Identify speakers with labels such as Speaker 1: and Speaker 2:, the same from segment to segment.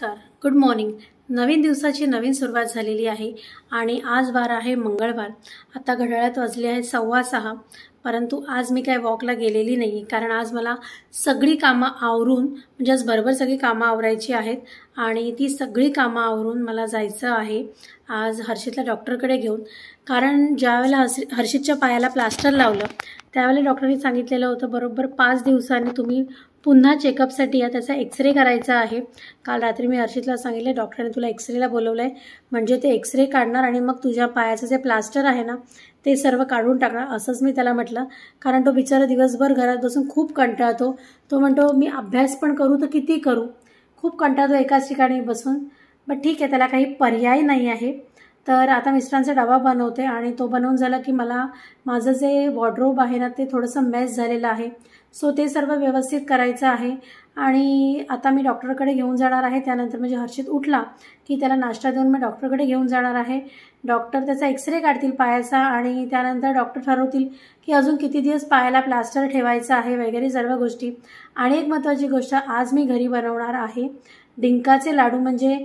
Speaker 1: नमस्कार, good morning. नवीन दिवसाची नवीन सुरुवात झालेली आहे आणि आज वार आहे मंगळवार। आता घड्याळात वाजले आहेत 6:15, परंतु आज मी काय वॉकला गेलेली नाही, कारण आज मला सगळी कामं आवरून म्हणजे आज बरोबर सगळी कामं आवरायची आहेत आणि ती सगळी कामं आवरून मला जायचं आहे आज हर्षितला डॉक्टरकडे घेऊन। कारण ज्यावेळेला हर्षितच्या पायाला प्लास्टर लावलं त्यावेळेला डॉक्टरांनी सांगितलेलं होतं बरोबर 5 दिवसांनी तुम्ही पुन्हा चेकअपसाठी या, त्याचा एक्सरे करायचा आहे। काल रात्री मी हर्षितला सांगितलं डॉक्टरांनी तुला एक्सरेला बोलवलं आहे, म्हणजे ते एक्सरे काढणार आणि मग तुझ्या पायाचं जे प्लास्टर आहे ना ते सर्व काढून टाकणार, असंच मी त्याला म्हटलं। कारण तो बिचारा दिवसभर घरात बसून खूप कंटाळतो। तो म्हणतो मी अभ्यास पण करू तर किती करू, खूप कंटाळतो एकाच ठिकाणी बसून। बट ठीक आहे, त्याला काही पर्याय नाही आहे। तर आता मिस्टरांचा डबा बनवते आणि तो बनवून झाला की मला माझं जे वॉर्डरोब आहे ना ते थोडंसं मेस झालेलं आहे, सो ते सर्व व्यवस्थित करायचं आहे। आणि आता मी डॉक्टरकडे घेऊन जाणार आहे। त्यानंतर म्हणजे हर्षित उठला की त्याला नाश्ता देऊन मी डॉक्टरकडे घेऊन जाणार आहे। डॉक्टर त्याचा एक्सरे काढतील पायाचा आणि त्यानंतर डॉक्टर ठरवतील की अजून किती दिवस पायाला प्लास्टर ठेवायचं आहे वगैरे सर्व गोष्टी। आणि एक महत्त्वाची गोष्ट, आज मी घरी बनवणार आहे डिंकाचे लाडू। म्हणजे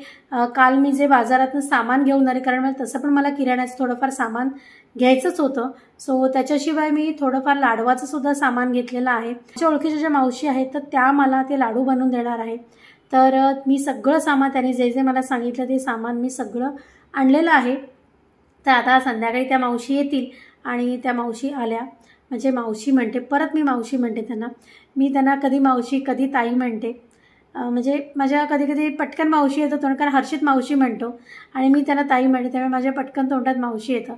Speaker 1: काल मी जे बाजारातून सामान घेऊन आले, कारण मला तसं पण मला किराण्याचं थोडंफार सामान घ्यायचंच होतं, सो त्याच्याशिवाय मी थोडंफार लाडवाचं सुद्धा सामान घेतलेलं आहे। माझ्या ओळखीच्या ज्या मावशी आहेत तर त्या मला ते लाडू बनवून देणार आहे। तर मी सगळं सामान त्यांनी जे जे मला सांगितलं ते सामान मी सगळं आणलेलं आहे। तर आता संध्याकाळी त्या मावशी येतील आणि त्या मावशी आल्या म्हणजे मावशी म्हणते, परत मी मावशी म्हणते त्यांना, मी त्यांना कधी मावशी कधी ताई म्हणते। म्हणजे माझ्या कधी कधी पटकन मावशी येतं तोंड, कारण हर्षित मावशी म्हणतो आणि मी त्यांना ताई म्हणते, त्यामुळे माझ्या पटकन तोंडात मावशी येतं।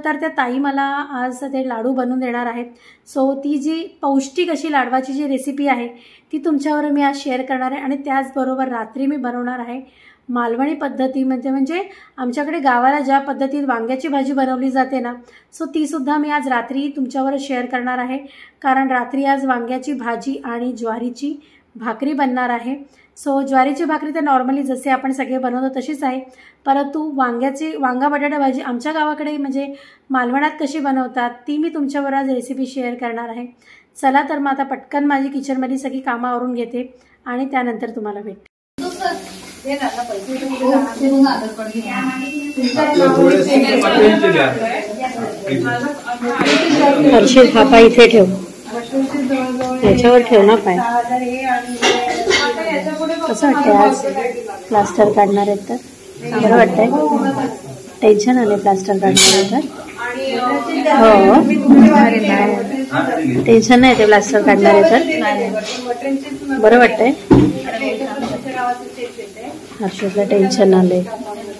Speaker 1: तर त्या ताई मला आज ते लाडू बनवून देणार आहेत। सो ती जी पौष्टिक अशी लाडवाची जी रेसिपी आहे ती तुमच्यावर मी आज शेअर करणार आहे। आणि त्याचबरोबर रात्री मी बनवणार आहे मालवणी पद्धतीमध्ये, म्हणजे आमच्याकडे गावाला ज्या पद्धतीत वांग्याची भाजी बनवली जाते ना, सो तीसुद्धा मी आज रात्री तुमच्यावर शेअर करणार आहे। कारण रात्री आज वांग्याची भाजी आणि ज्वारीची भाकरी बनणार आहे। सो ज्वारीची भाकरी तर नॉर्मली जसे आपण सगळे बनवतो तशीच आहे, परंतु वांगा बटाटा भाजी आमच्या गावाकडे म्हणजे मालवणात कशी बनवतात ती मी तुमच्यावर आज रेसिपी शेअर करणार आहे। चला तर मग आता पटकन माझी किचनमध्ये सगळी कामं आवरून घेते आणि त्यानंतर तुम्हाला भेटते। हर्षित हा पाय इथे ठेव, याच्यावर ठेव ना पाय। कसं वाटतंय आज प्लास्टर काढणार आहेत तर? बरं वाटतंय? टेन्शन आलंय प्लास्टर काढणार आहे तर? हो, टेन्शन नाही ते प्लास्टर काढणार आहे तर? बरं वाटतंय? हर्षदला टेन्शन आलंय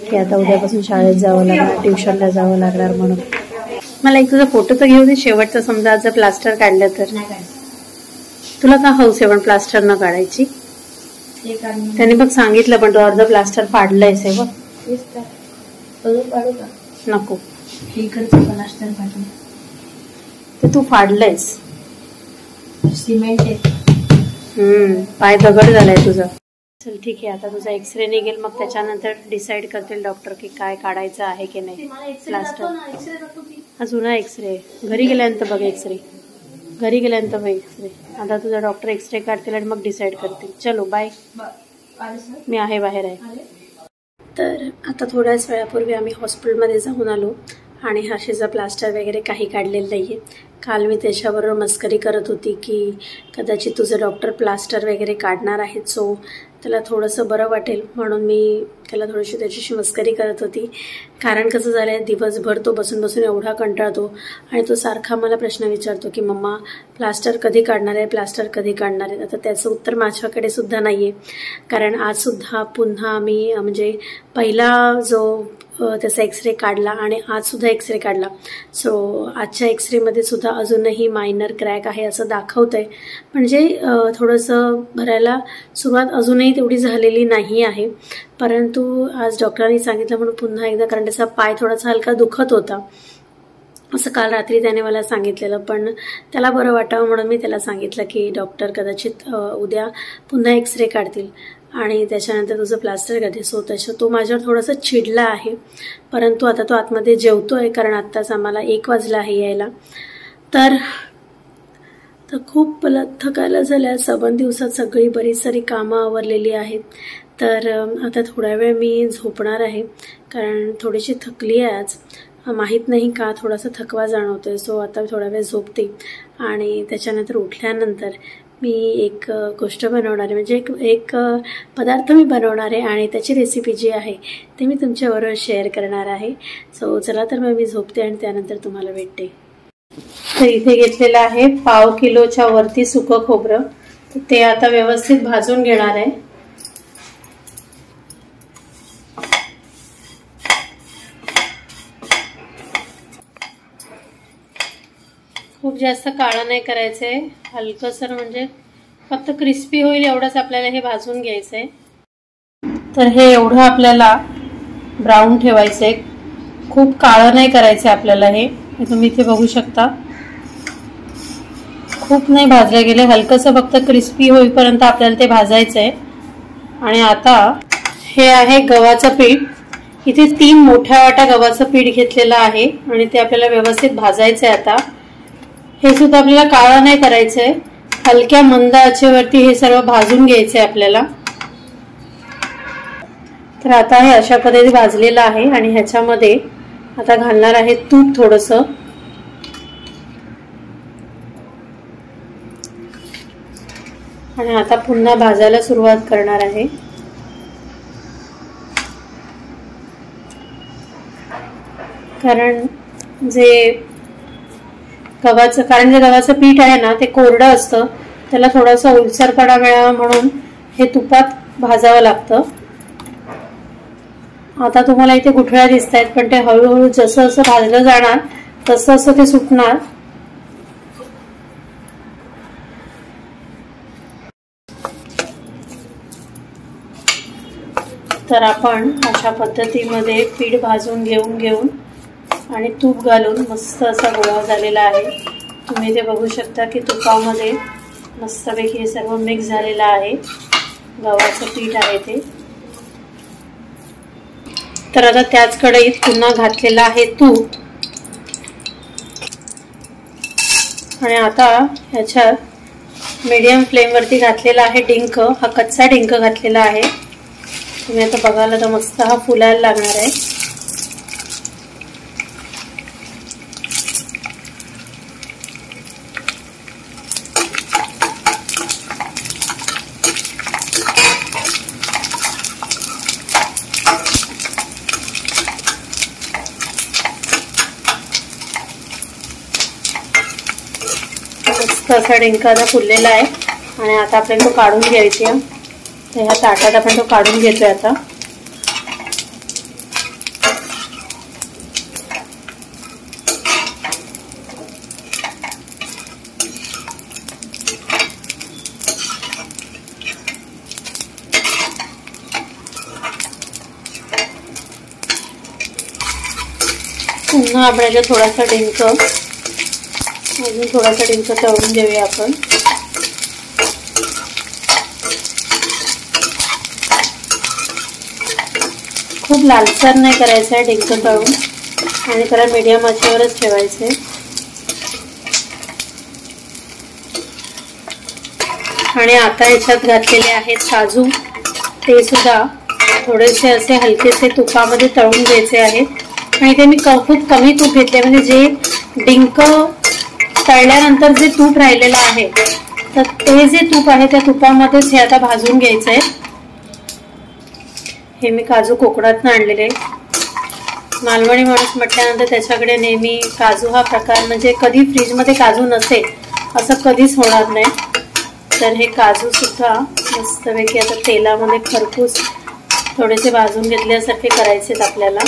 Speaker 1: की आता उद्यापासून शाळेत जावं लागणार, ट्युशनला जावं लागणार म्हणून। मला एक तुझा फोटो तर घेऊ दे शेवटचा, समजा आज जर प्लास्टर काढलं तर। तुला का हौस आहे पण प्लास्टर न काढायची? त्याने बघ सांगितलं पण तो अर्ध प्लास्टर फाडलंयस आहे बघ। नको, ते तू फाडलंयस,
Speaker 2: सिमेंट आहे।
Speaker 1: पाय दगड झालाय तुझा। चल ठीक आहे, आता तुझा एक्सरे निघेल, मग त्याच्यानंतर डिसाईड करतील डॉक्टर की काय काढायचं आहे की नाही प्लास्टर। हा जुना एक्सरे, घरी गेल्यानंतर बघ एक्सरे, घरी गेल्यानंतर बघ एक्सरे। आता तुझा डॉक्टर एक्सरे काढतील आणि मग डिसाईड करतील। चलो बाय, मी आहे बाहेर आहे। तर आता थोड्याच वेळापूर्वी आम्ही हॉस्पिटलमध्ये जाऊन आलो आणि हर्षीचा प्लास्टर वगैरे काही काढलेलं नाही आहे। काल मी त्याच्याबरोबर मस्करी करत होती की कदाचित तुझं डॉक्टर प्लास्टर वगैरे काढणार आहेत, सो त्याला थोडंसं बरं वाटेल म्हणून मी त्याला थोडीशी त्याच्याशी मस्करी करत होती। कारण कसं झालं आहे, दिवसभर तो बसून बसून एवढा कंटाळतो आणि तो सारखा मला प्रश्न विचारतो की मम्मा प्लास्टर कधी काढणार आहे, प्लास्टर कधी काढणार आहे। आता त्याचं उत्तर माझ्याकडे सुद्धा नाही आहे, कारण आजसुद्धा पुन्हा आम्ही म्हणजे पहिला जो त्याचा एक्सरे काढला आणि आजसुद्धा एक्सरे काढला। सो आजच्या एक्सरेमध्ये सुद्धा अजूनही मायनर क्रॅक आहे असं दाखवत आहे, म्हणजे थोडंसं भरायला सुरुवात अजूनही तेवढी झालेली नाही आहे। परंतु आज डॉक्टरांनी सांगितलं म्हणून पुन्हा एकदा, कारण त्याचा पाय थोडासा हलका दुखत होता असं काल रात्री त्याने मला सांगितलेलं, पण त्याला बरं वाटावं म्हणून मी त्याला सांगितलं की डॉक्टर कदाचित उद्या पुन्हा एक्सरे काढतील आणि त्याच्यानंतर तुझं प्लास्टर करते। सो तो माझ्यावर थोडंसं चिडला आहे, परंतु आता तो आतमध्ये जेवतोय, कारण आत्ताच आम्हाला 1 वाजला आहे यायला। तर तर खूप थकायला झाल्या. सबंध दिवसात सगळी बरीच सारी कामं आवरलेली आहेत. तर आता थोडा वेळ मी झोपणार आहे कारण थोडीशी थकली आहे आज. माहीत नाही का थोडासा थकवा जाणवतोय. सो आता थोडा वेळ झोपते आणि त्याच्यानंतर उठल्यानंतर मी एक गोष्ट बनवणार आहे, म्हणजे एक पदार्थ मी बनवणार आहे आणि त्याची रेसिपी जी आहे ते मी तुमच्याबरोबर शेअर करणार आहे. सो चला तर मग मी झोपते आणि त्यानंतर तुम्हाला भेटते. तर इथे घेतलेलं आहे 1/2 किलोच्या वरती सुकं खोबरं. तर ते आता व्यवस्थित भाजून घेणार आहे. खूप जास्त काळं नाही करायचंय, हलकसर म्हणजे फक्त क्रिस्पी होईल एवढंच आपल्याला हे भाजून घ्यायचंय. तर हे एवढं आपल्याला ब्राऊन ठेवायचंय, खूप काळं नाही करायचंय आपल्याला. हे तुम्ही इथे बघू शकता खूप नाही भाजले गेले, हलकसं फक्त क्रिस्पी होईपर्यंत आपल्याला ते भाजायचंय. आणि आता हे आहे गव्हाचं पीठ. इथे 3 मोठ्या वाट्या गव्हाचं पीठ घेतलेलं आहे आणि ते आपल्याला व्यवस्थित भाजायचंय. आता हे सुद्धा आपल्याला काळं नाही करायचंय, हलक्या मंद आचेवरती हे सर्व भाजून घ्यायचंय आपल्याला. तर आता हे अशा पद्धतीने भाजलेलं आहे आणि ह्याच्यामध्ये आता घालणार आहे तूप थोडंसं. आणि आता पुन्हा भाजायला सुरुवात करणार आहे. कारण जे गव्हाचं पीठ आहे ना ते कोरडं असतं, त्याला थोडासा ओलसरपणा मिळावा म्हणून हे तुपात भाजावं लागतं. आता तुम्हाला इथे गुठळ्या दिसत आहेत, पण ते हळूहळू जसं जसं भाजलं जाणार तसं तसं ते सुटणार. तर आपण अशा पद्धतीमध्ये पीठ भाजून घेऊन आणि तूप घालून मस्त असा गोळा झालेला आहे. तुम्ही इथे बघू शकता की तुपामध्ये मस्तपैकी हे सर्व मिक्स झालेलं आहे. गव्हाचं पीठ आहे ते. तर आता त्याच कढईत पुन्हा घातलेलं आहे तूप. आणि आता ह्याच्यात मीडियम फ्लेमवरती घातलेला आहे डिंक. हा कच्चा डिंक घातलेला आहे. तुम्ही आता बघायला तर मस्त हा फुलायला लागणार आहे. मस्त असा डिंक आता फुललेला आहे आणि आता आपण तो काढून घ्यायची. तर ह्या ताटात आपण तो काढून घेतोय आता. पुन्हा आपण याच्यात थोडासा डिंक, अजून थोडासा डिंक तळून घेऊया आपण. खूप लालसर नाही करायचं आहे डिंक तळून, आणि त्याला मीडियम आचेवरच ठेवायचे. आणि आता याच्यात घातलेले आहेत काजू. ते सुद्धा थोडेसे असे हलकेसे तुपामध्ये तळून घ्यायचे आहेत. आणि ते मी खूप कमी तूप घेतले, म्हणजे जे डिंक तळल्यानंतर जे तूप राहिलेलं आहे तर ते जे तूप आहे त्या तुपामध्येच हे आता भाजून घ्यायचं आहे. हे मी काजू कोकणातून आणलेले. मालवणी माणूस म्हटल्यानंतर त्याच्याकडे नेहमी काजू हा प्रकार, म्हणजे कधी फ्रीजमध्ये काजू नसेल असं कधीच होणार नाही. तर हे काजू सुद्धा मस्तपैकी आता तेलामध्ये खरपूस थोडेसे भाजून घेतल्यासारखे करायचे आपल्याला.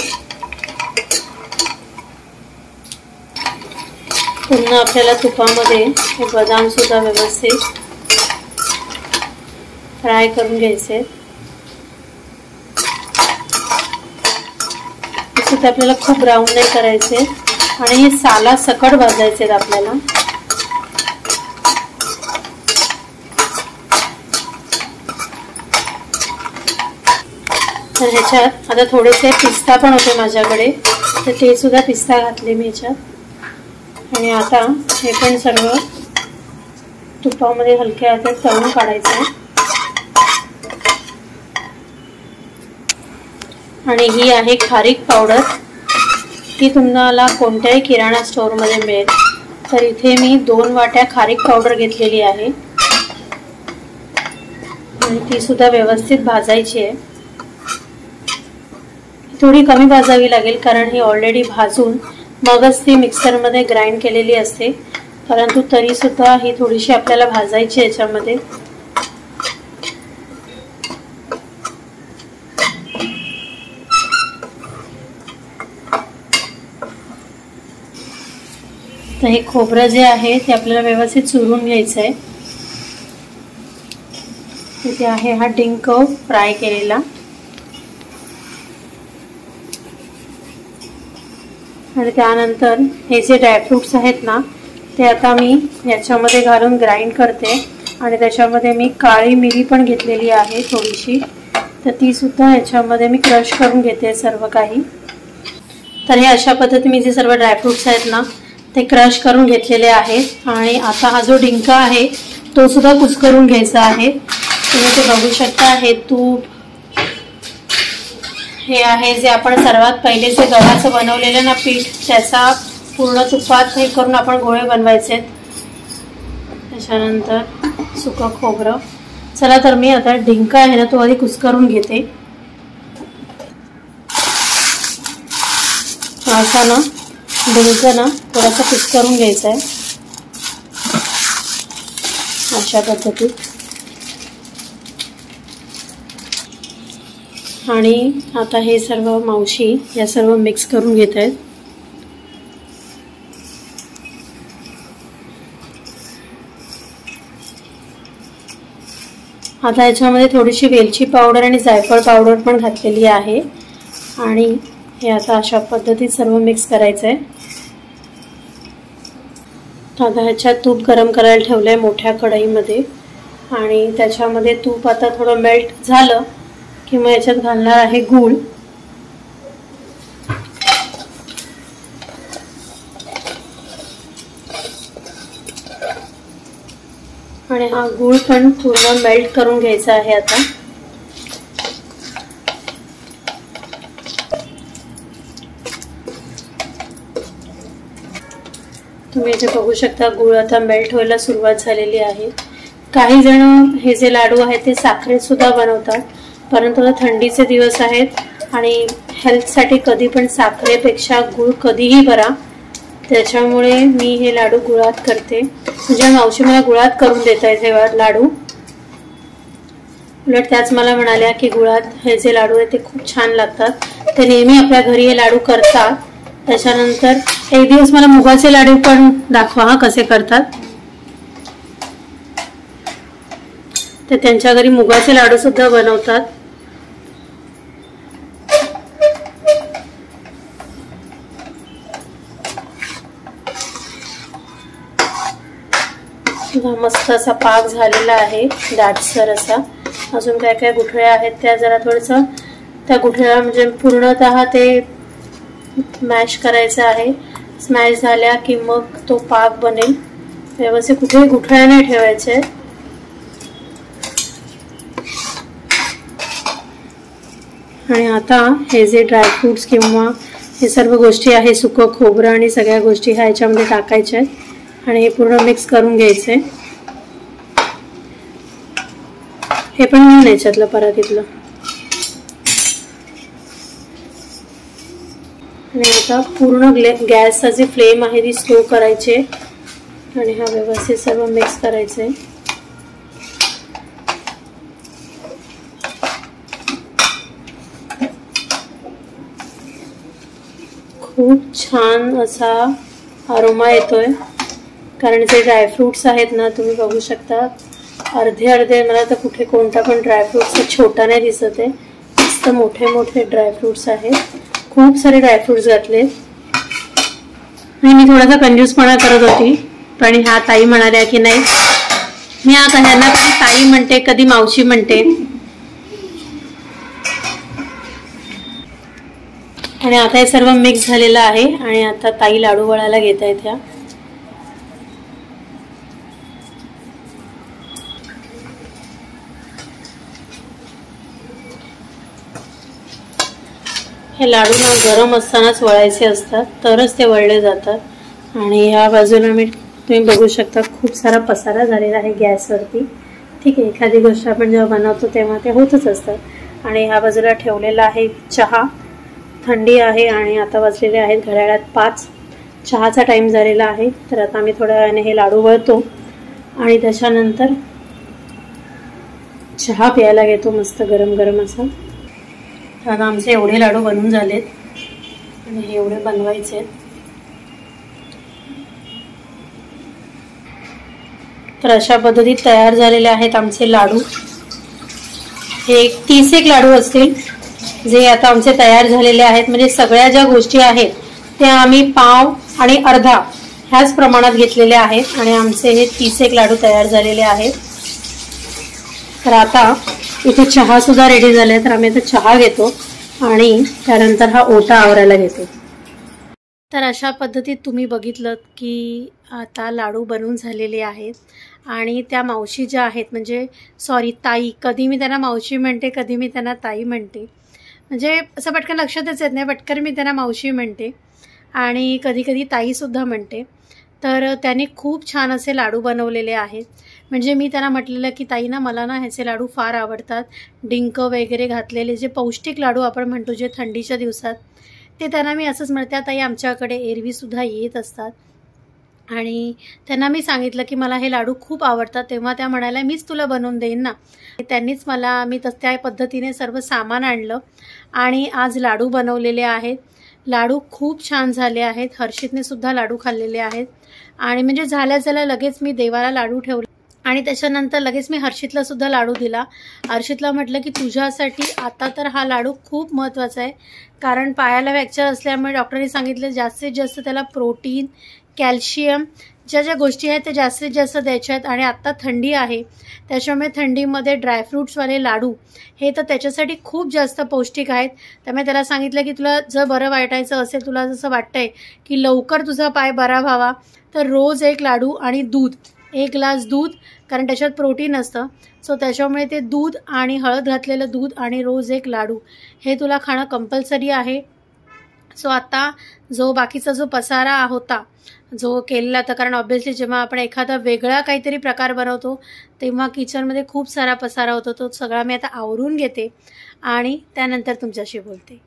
Speaker 1: पुन्हा आपल्याला तुपामध्ये हे बदाम सुद्धा व्यवस्थित फ्राय करून घ्यायचे. सुद्धा आपल्याला खूप ब्राऊन नाही करायचे आणि हे साला सकट भाजायचे आपल्याला. तर ह्याच्यात आता थोडेसे पिस्ता पण होते माझ्याकडे, तर ते सुद्धा पिस्ता घातले मी ह्याच्यात. आणि आता हे पण सर्व तुपामध्ये हलक्या हातात तळून काढायचं आहे. आणि ही आहे खारीक पावडर. ती तुम्हाला कोणत्याही किराणा स्टोअरमध्ये मिळेल. तर इथे मी 2 वाट्या खारीक पावडर घेतलेली आहे आणि ती सुद्धा व्यवस्थित भाजायची आहे. थोडी कमी भाजावी लागेल कारण ही ऑलरेडी भाजून मगच ती मिक्सरमध्ये ग्राइंड केलेली असते, परंतु तरी सुद्धा ही थोडीशी आपल्याला भाजायची याच्यामध्ये. तर हे खोबरं जे आहे ते आपल्याला व्यवस्थित चुरून घ्यायचं आहे. इथे आहे हा डिंक फ्राय केलेला. आणि त्यानंतर हे जे ड्रायफ्रुट्स आहेत ना ते आता मी याच्यामध्ये घालून ग्राइंड करते. आणि त्याच्यामध्ये मी काळी मिरी पण घेतलेली आहे थोडीशी, तर ती सुद्धा याच्यामध्ये मी क्रश करून घेते सर्व काही. तर हे अशा पद्धतीने मी जे सर्व ड्रायफ्रुट्स आहेत ना ते क्रश करून घेतलेले आहेत. आणि आता हा जो डिंक आहे तो सुद्धा कुस्करून घ्यायचा आहे. तुम्ही ते बघू शकता. हे तूप हे आहे जे आपण सर्वात पहिले जे गव्हाचं बनवलेलं ना पीठ, त्याचा पूर्ण तुपात हे करून आपण गोळे बनवायचे. त्याच्यानंतर सुकं खोबरं. चला तर मी आता डिंक आहे ना तो आधी कुस्करून घेते. असा ना डिंक ना थोडासा कुस्करून घ्यायचा आहे अशा पद्धतीत. आणि आता हे सर्व मावशी या सर्व मिक्स करून घेत आहेत. आता याच्यामध्ये थोडीशी वेलची पावडर आणि जायफळ पावडर पण घातलेली आहे. आणि हे आता अशा पद्धतीत सर्व मिक्स करायचं आहे. आता ह्याच्यात तूप गरम करायला ठेवलं आहे मोठ्या कढईमध्ये. आणि त्याच्यामध्ये तूप आता थोडं मेल्ट झालं की मग याच्यात घालणार आहे गूळ. आणि हा गूळ पण पूर्ण मेल्ट करून घ्यायचा आहे. आता तुम्ही इथे बघू शकता गूळ आता मेल्ट व्हायला सुरुवात झालेली आहे. काही जण हे जे लाडू आहेत ते साखरेत सुद्धा बनवतात, परंतु आता थंडीचे दिवस आहेत आणि हेल्थसाठी कधी पण साखरेपेक्षा गूळ कधीही बरा. त्याच्यामुळे मी हे लाडू गुळात करते. म्हणजे मावशी मला गुळात करून देत आहेत हे लाडू. उलट त्याच मला म्हणाल्या की गुळात हे जे लाडू आहेत ते खूप छान लागतात. ते नेहमी आपल्या घरी हे लाडू करतात. त्याच्यानंतर एक दिवस मला मुगाचे लाडू पण दाखवा हा कसे करतात. ते त्यांच्या घरी मुगाचे लाडू सुद्धा बनवतात. मस्त असा पाक झालेला आहे दाटसर असा. अजून काय काय गुठळ्या आहेत त्या जरा थोडंसं त्या गुठळ्या म्हणजे पूर्णतः ते मॅश करायचं आहे. स्मॅश झाल्या की मग तो पाक बनेल. व्यवस्थित कुठेही गुठळ्या नाही ठेवायचे. आणि आता हे जे ड्रायफ्रुट्स किंवा हे सर्व गोष्टी आहे सुकं खोबरं आणि सगळ्या गोष्टी ह्या याच्यामध्ये टाकायच्या आहेत आणि हे पूर्ण मिक्स करून घ्यायचंय. हे पण घेऊन याच्यातलं परातीतलं. आणि आता पूर्ण गॅसचा जी फ्लेम आहे ती स्लो करायची आणि हा व्यवस्थित सर्व मिक्स करायचंय. खूप छान असा अरोमा येतोय कारण जे ड्रायफ्रुट्स आहेत ना तुम्ही बघू शकता अर्धे अर्धे. मला तर कुठे कोणता पण ड्रायफ्रुट्स छोटा नाही दिसत आहे. मस्त मोठे मोठे ड्रायफ्रुट्स आहेत. खूप सारे ड्रायफ्रुट्स घातले. मी थोडासा कंजूसपणा करत होती पण ह्या ताई म्हणाल्या की नाही मी आता ह्यांना कधी ताई म्हणते कधी मावशी म्हणते. आणि आता हे सर्व मिक्स झालेलं आहे आणि आता ताई लाडू वळायला घेत आहेत. ह्या हे लाडू ना गरम असतानाच वळायचे असतात, तरच ते वळले जातात। आणि या बाजूला तुम्ही बघू शकता खूप सारा पसारा झालेला आहे गॅसवरती। ठीक आहे, एखादी गोष्ट आपण जेव्हा बनवतो तेव्हा ते होतच असतं। आणि ह्या बाजूला ठेवलेला आहे चहा, थंडी आहे आणि आता वाजलेले आहेत घड्याळात 5। चहाचा टाइम झालेला आहे, तर आता मी थोड्या वेळाने हे लाडू वळतो आणि त्याच्यानंतर चहा प्यायला घेतो मस्त गरम गरम असा। आता आमचे एवढे लाडू बनवून झालेत आणि हे एवढे बनवायचे आहेत। तर अशा पद्धतीत तयार झालेले आहेत आमचे लाडू। हे 30 लाडू असतील जे आता आमचे तयार झालेले आहेत। म्हणजे सगळ्या ज्या गोष्टी आहेत त्या आम्ही पाव आणि अर्धा ह्याच प्रमाणात घेतलेले आहेत आणि आमचे हे 30 लाडू तयार झालेले आहेत। तर आता इथे चहा सुद्धा रेडी झाले, तर आम्ही आता चहा घेतो आणि त्यानंतर हा ओटा आवरायला घेतो। तर अशा पद्धतीत तुम्ही बघितलं की आता लाडू बनवून झालेले आहेत आणि त्या मावशी ज्या आहेत, म्हणजे सॉरी ताई, कधी मी त्यांना मावशी म्हणते कधी मी त्यांना ताई म्हणते, म्हणजे असं पटकन लक्षातच येत नाही, पटकन मी त्यांना मावशी म्हणते आणि कधी कधी ताईसुद्धा म्हणते। तर त्यांनी खूप छान असे लाडू बनवलेले आहेत। म्हणजे मी त्यांना म्हटलेलं की ताई ना मला ना ह्याचे लाडू फार आवडतात, डिंक वगैरे घातलेले जे पौष्टिक लाडू आपण म्हणतो जे थंडीच्या दिवसात, ते त्यांना मी असंच म्हणते ताई आमच्याकडे एरवीसुद्धा येत असतात। आणि त्यांना मी सांगितलं की मला हे लाडू खूप आवडतात, तेव्हा त्या म्हणाल्या मीच तुला बनवून देईन ना। त्यांनीच मला मी त्या पद्धतीने सर्व सामान आणलं आणि आज लाडू बनवलेले आहेत। लाडू खूप छान झाले आहेत, हर्षितने सुद्धा लाडू खाल्लेले आहेत आणि म्हणजे झाल्या लगेच मी देवाला लाडू ठेवले आणि त्याच्यानंतर लगेच मी हर्षितला सुद्धा लाडू दिला। हर्षितला म्हटलं की तुझ्यासाठी आता तर हा लाडू खूप महत्त्वाचा आहे, कारण पायाला फ्रॅक्चर असल्यामुळे डॉक्टरांनी सांगितलं जास्तीत जास्त त्याला प्रोटीन, कॅल्शियम ज्या गोष्टी आहेत ते जास्तीत जास्त द्यायच्या आहेत। आणि आत्ता थंडी आहे त्याच्यामुळे थंडीमध्ये ड्रायफ्रूट्सवाले लाडू हे तर त्याच्यासाठी खूप जास्त पौष्टिक आहेत। त्यामुळे त्याला सांगितलं की तुला जर बरं वाटायचं असेल, तुला जसं वाटतंय की लवकर तुझा पाय बरा व्हावा, तर रोज एक लाडू आणि दूध, 1 ग्लास दूध, कारण त्याच्यात प्रोटीन असतं, सो त्याच्यामुळे ते दूध आणि हळद घातलेलं दूध आणि रोज 1 लाडू हे तुला खाणं कंपल्सरी आहे। सो आता बाकीचा जो पसारा होता जो केलेला होता, कारण ऑब्व्हियसली जेव्हा आपण एखादा वेगळा काहीतरी प्रकार बनवतो तेव्हा किचनमध्ये खूप सारा पसारा होतो, तो सगळा मी आता आवरून घेते आणि त्यानंतर तुमच्याशी बोलते।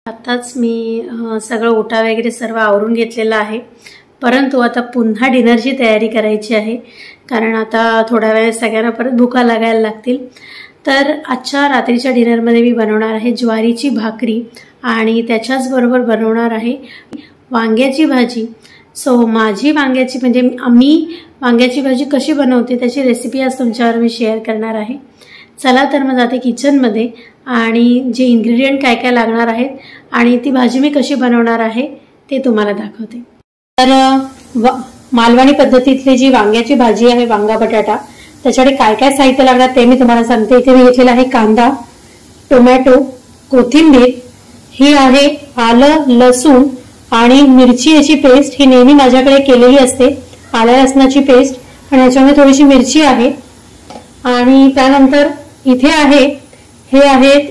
Speaker 1: आताच मी सगळं ओटा वगैरे सर्व आवरून घेतलेलं आहे, परंतु आता पुन्हा डिनरची तयारी करायची आहे, कारण आता थोड्या वेळ सगळ्यांना परत भुका लागायला लागतील। तर आजच्या रात्रीच्या डिनरमध्ये मी बनवणार आहे ज्वारीची भाकरी आणि त्याच्याच बरोबर बनवणार आहे वांग्याची भाजी। सो माझी वांग्याची म्हणजे मी वांग्याची भाजी कशी बनवते त्याची रेसिपी आज तुमच्यावर मी शेअर करणार आहे। चला तर मग जाते किचनमध्ये आणि जे इन्ग्रेडियंट काय काय लागणार आहेत आणि ती भाजी मी कशी बनवणार आहे ते तुम्हाला दाखवते। तर मालवणी पद्धतीतली जी वांग्याची भाजी आहे, वांगा बटाटा, त्याच्यासाठी काय काय साहित्य लागणार ते मी तुम्हाला सांगते। इथे मी घेतलेला आहे कांदा, टोमॅटो, कोथिंबीर, ही आहे आलं, लसूण आणि मिरची याची पेस्ट, ही नेहमी माझ्याकडे केलेली असते, आलं लसणाची पेस्ट, आणि याच्यामध्ये थोडीशी मिरची आहे। आणि त्यानंतर इथे हे आहेत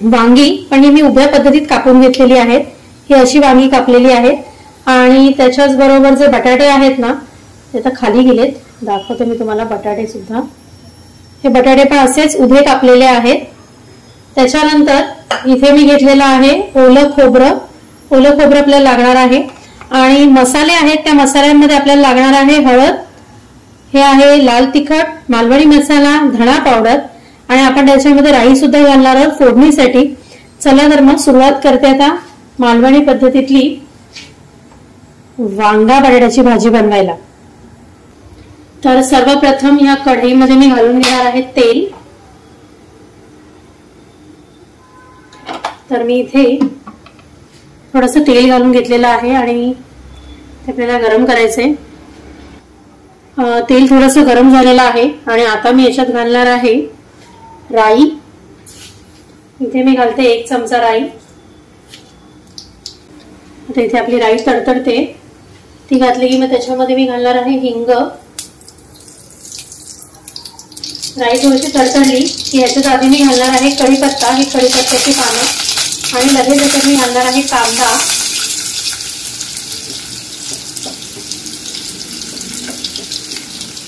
Speaker 1: वांगी, पण ही मी उभ्या पद्धतीत कापून घेतलेली आहेत, ही अशी वांगी कापलेली आहेत। आणि त्याच्याच बरोबर जे बटाटे आहेत ना ते आता खाली गेलेत, दाखवते मी तुम्हाला बटाटे सुद्धा, हे बटाटे पण असेच उभे कापलेले आहेत। त्याच्यानंतर इथे मी घेतलेलं आहे ओलं खोबरं, आपल्याला लागणार आहे। आणि मसाले आहेत, त्या मसाल्यांमध्ये आपल्याला लागणार आहे हळद, हे आहे लाल तिखट, मालवणी मसाला, धणा पावडर, आणि आपण त्याच्यामध्ये राई सुद्धा घालणार आहोत फोडणीसाठी। चला तर मग सुरुवात करते आता मालवणी पद्धतीतली वांगा बटाट्याची भाजी बनवायला। तर सर्वप्रथम या कढईमध्ये मी घालून घेणार आहे तेल। तर मी इथे थोडंसं तेल घालून घेतलेलं आहे आणि ते आपल्याला गरम करायचंय। तेल थोडंसं गरम झालेलं आहे आणि आता मी याच्यात घालणार आहे राई। इथे मी घालते 1 चमचा राई। आता इथे आपली राई तडतडते, ती घातली की मग त्याच्यामध्ये मी घालणार आहे हिंग। राई थोडीशी तडतडली की याच्यात आधी मी घालणार आहे कढीपत्ता, ही कढीपत्त्याची पानं, आणि लगेच याच्यात मी घालणार आहे कांदा.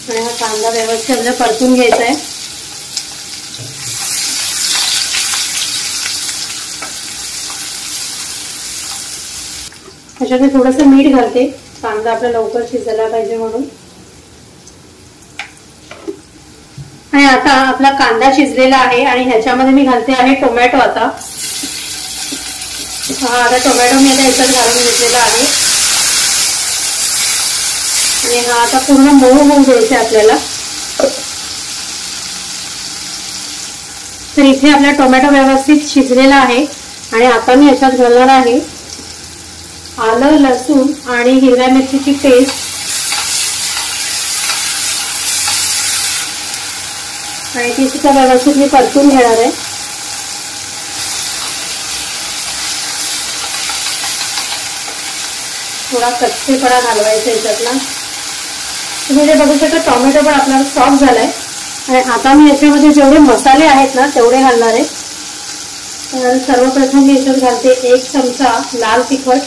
Speaker 1: आणि हा कांदा व्यवस्थित आपल्याला परतून घ्यायचा आहे. ह्याच्यात मी थोडंसं मीठ घालते, कांदा आपला लवकर शिजायला पाहिजे म्हणून. आणि आता आपला कांदा शिजलेला आहे आणि ह्याच्यामध्ये मी घालते आहे टोमॅटो. आता टोमॅटो मी आता ह्याच्यात घालून घेतलेला आहे आणि हा आता पूर्ण मऊ होऊ द्यायचा आपल्याला. तर इथे आपला टोमॅटो व्यवस्थित शिजलेला आहे आणि आता मी ह्याच्यात घालणार आहे आलं, लसूण आणि हिरव्या मिरचीची पेस्ट. आणि ती सुद्धा व्यवस्थित मी परतून घेणार आहे. थोडा कच्चेपणा घालवायचा याच्यातला. तुम्ही जे बघू शकता टोमॅटो पण आपला सॉफ्ट झालाय. आणि आता मी याच्यामध्ये जेवढे मसाले आहेत ना तेवढे घालणार आहे. तर सर्वप्रथम मी याच्यात घालते 1 चमचा लाल तिखट,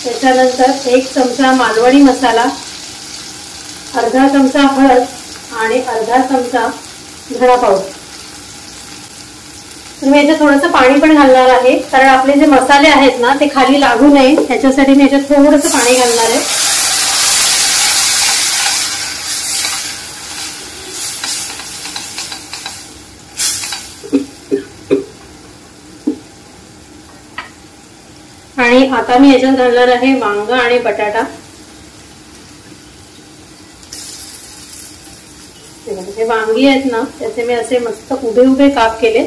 Speaker 1: त्याच्यानंतर 1 चमचा मालवणी मसाला, अर्धा चमचा हळद आणि अर्धा चमचा धना पावडर. तर मी याच्यात थोडंसं पाणी पण घालणार आहे, कारण आपले जे मसाले आहेत ना ते खाली लागू नये ह्याच्यासाठी मी याच्यात थोडंसं पाणी घालणार आहे. आणि आता मी याच्यात घालणार आहे वांग आणि बटाटा. हे वांगी आहेत ना त्याचे मी असे मस्त उभे उभे काप केले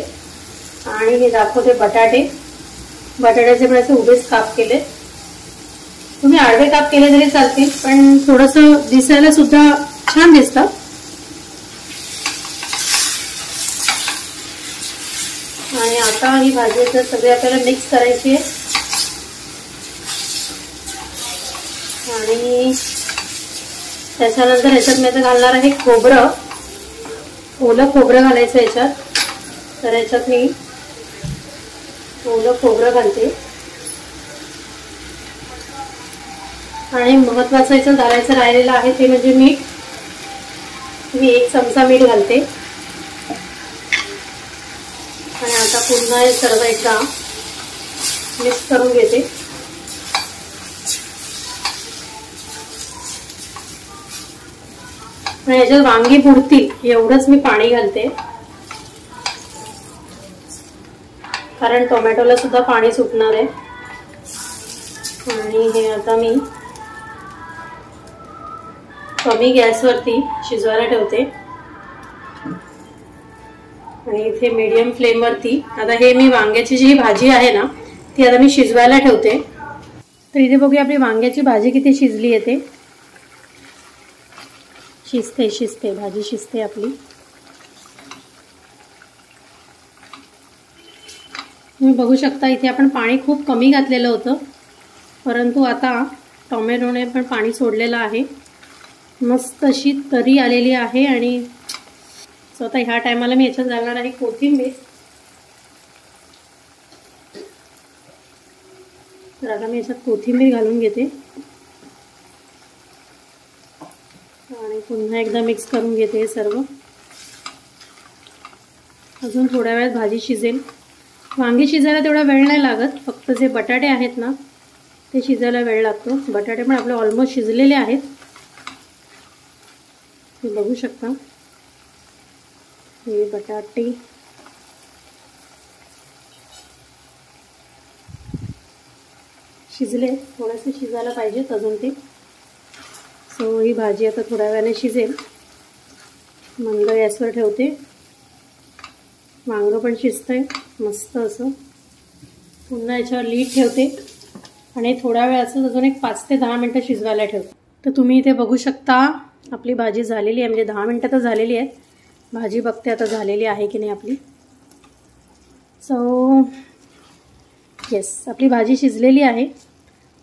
Speaker 1: आणि हे दाखवते बटाट्याचे पण असे उभेच काप केले. तुम्ही आडवे काप केले तरी चालतील, पण थोडंसं दिसायला सुद्धा छान दिसतं. आणि आता ही भाजी सगळी आपल्याला मिक्स करायची आहे. आणि त्याच्यानंतर ह्याच्यात मी आता घालणार आहे खोबरं, ओलं खोबरं घालायचं याच्यात. तर याच्यात मी ओलं खोबरं घालते. आणि महत्वाचं याच्यात घालायचं राहिलेलं आहे ते म्हणजे मीठ. मी 1 चमचा मीठ घालते. आणि आता पुन्हा हे सर्व एकदा मिक्स करून घेते. आणि याच्यात वांगी बुडतील एवढंच मी पाणी घालते, कारण टोमॅटोला सुद्धा पाणी सुटणार आहे. आणि हे आता मी कमी गॅसवरती शिजवायला ठेवते. आणि इथे मीडियम फ्लेमवरती आता हे मी वांग्याची जी भाजी आहे ना ती आता मी शिजवायला ठेवते. तर इथे बघूया आपली वांग्याची भाजी किती शिजली आहे ते. शिजते भाजी शिजते आपली. तुम्ही बघू शकता इथे आपण पाणी खूप कमी घातलेलं होतं, परंतु आता टोमॅटोने पण पाणी सोडलेलं आहे. मस्त अशी तरी आलेली आहे. आणि आता ह्या टायमाला मी याच्यात घालणार आहे कोथिंबीर. तर आता मी याच्यात कोथिंबीर घालून घेते आणि पुन्हा एकदा मिक्स करून घेते हे सर्व. अजून थोड्या वेळात भाजी शिजेल. वांगी शिजायला तेवढा वेळ नाही लागत, फक्त जे बटाटे आहेत ना ते शिजायला वेळ लागतो. बटाटे पण आपले ऑलमोस्ट शिजलेले आहेत, हे बघू शकता. हे बटाटे शिजले, थोडेसे शिजायला पाहिजेत अजून ते. सो ही भाजी आता थोड्या वेळाने शिजेल. मंद गॅसवर ठेवते. वांगं पण शिजतंय मस्त असं. पुन्हा याच्यावर लीड ठेवते आणि थोड्या वेळ असं अजून एक 5 ते 10 मिनटं शिजवायला ठेवते. तर तुम्ही इथे बघू शकता आपली भाजी झालेली आहे, म्हणजे 10 मिनटं तर झालेली आहेत. भाजी बघते आता झालेली आहे की नाही आपली. सो येस, आपली भाजी शिजलेली आहे.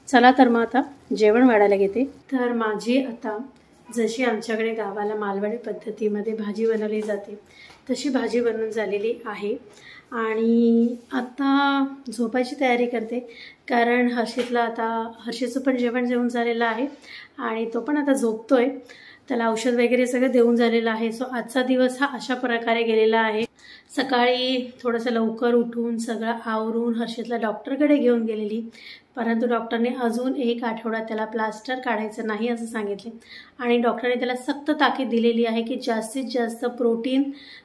Speaker 1: चला तर मग आता जेवण वाढायला घेते. तर माझी आता जशी आमच्याकडे गावाला मालवणी पद्धतीमध्ये भाजी बनवली जाते तशी भाजी बनवून झालेली आहे. आणि आता झोपायची तयारी करते, कारण हर्षीचं पण जेवण झालेलं आहे आणि तो पण आता झोपतोय. त्याला औषध वगैरे सगळं देऊन झालेलं आहे. सो आजचा दिवस हा अशा प्रकारे गेलेला आहे. सकाळी थोडंसं लवकर उठून सगळं आवरून हर्षीतला डॉक्टरकडे घेऊन गेलेली, परंतु डॉक्टरने अजून 1 आठवडा त्याला प्लास्टर काढायचं नाही असं सांगितले आणि डॉक्टरने त्याला सक्त ताकीद दिलेली आहे की जास्तीत जास्त प्रोटीन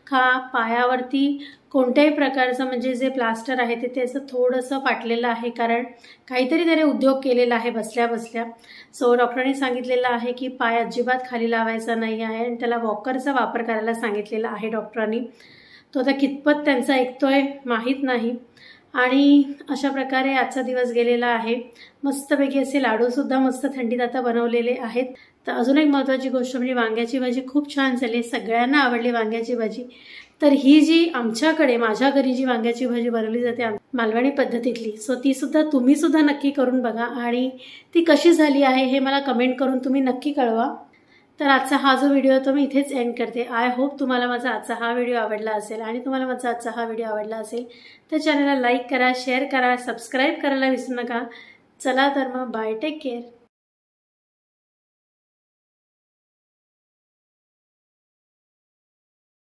Speaker 1: खा. पायावरती कोणत्याही प्रकारचं म्हणजे जे प्लास्टर आहे ते त्याचं थोडंसं फाटलेलं आहे, कारण काहीतरी त्याने उद्योग केलेला आहे बसल्या बसल्या. सो डॉक्टरांनी सांगितलेलं आहे की पाय अजिबात खाली लावायचा नाही आहे आणि त्याला वॉकरचा वापर करायला सांगितलेला आहे डॉक्टरांनी. तो आता कितपत त्यांचा ऐकतोय माहीत नाही. आणि अशा प्रकारे आजचा दिवस गेलेला आहे. मस्तपैकी असे लाडूसुद्धा मस्त थंडीत आता बनवलेले आहेत. तर अजून एक महत्त्वाची गोष्ट म्हणजे वांग्याची भाजी खूप छान झाली. सगळ्यांना आवडली वांग्याची भाजी. तर ही जी माझ्या घरी जी वांग्याची भाजी बनवली जाते मालवणी पद्धतीतली, सो ती सुद्धा तुम्ही सुद्धा नक्की करून बघा आणि ती कशी झाली आहे हे मला कमेंट करून तुम्ही नक्की कळवा. तर आजचा हा जो व्हिडिओ तो मी इथेच एंड करते. आय होप तुम्हाला माझा आजचा हा व्हिडिओ आवडला असेल आणि तुम्हाला माझा आजचा हा व्हिडिओ आवडला असेल तर चॅनलला लाईक करा, शेअर करा, सबस्क्राईब करायला विसरू नका. चला तर मग बाय, टेक केअर.